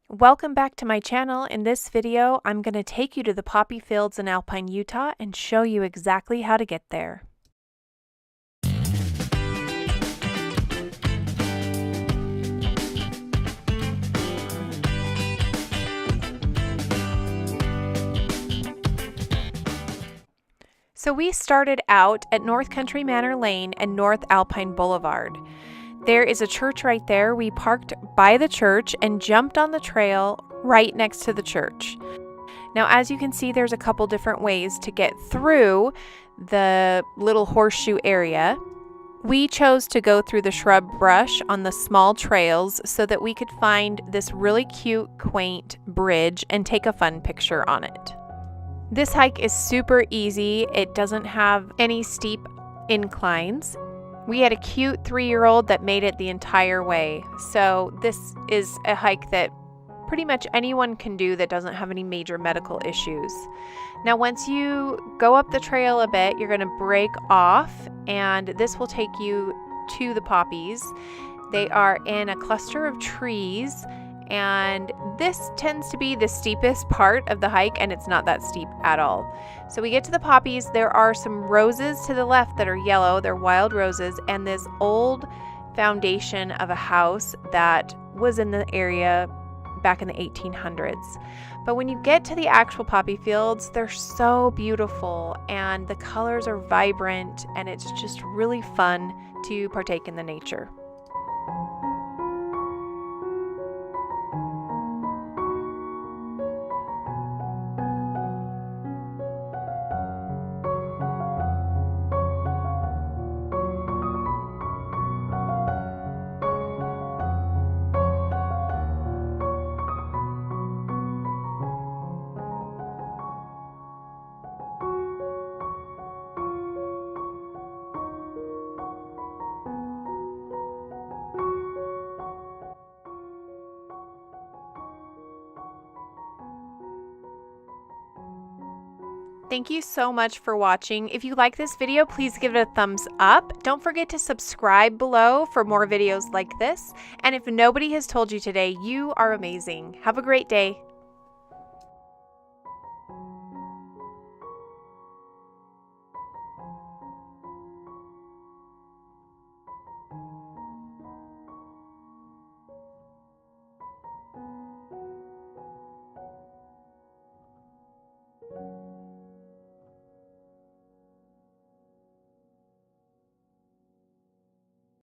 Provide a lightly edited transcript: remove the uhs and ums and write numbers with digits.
Welcome back to my channel. In this video, I'm going to take you to the poppy fields in Alpine, Utah and show you exactly how to get there. So we started out at North Country Manor Lane and North Alpine Boulevard. There is a church right there. We parked by the church and jumped on the trail right next to the church. Now, as you can see, there's a couple different ways to get through the little horseshoe area. We chose to go through the shrub brush on the small trails so that we could find this really cute, quaint bridge and take a fun picture on it. This hike is super easy. It doesn't have any steep inclines. We had a cute 3-year-old that made it the entire way. So this is a hike that pretty much anyone can do that doesn't have any major medical issues. Now, once you go up the trail a bit, you're going to break off, and this will take you to the poppies. They are in a cluster of trees, and this tends to be the steepest part of the hike, and it's not that steep at all. So we get to the poppies. There are some roses to the left that are yellow. They're wild roses, and this old foundation of a house that was in the area back in the 1800s. But when you get to the actual poppy fields, they're so beautiful, and the colors are vibrant, and it's just really fun to partake in the nature. Thank you so much for watching. If you like this video, please give it a thumbs up. Don't forget to subscribe below for more videos like this. And if nobody has told you today, you are amazing. Have a great day.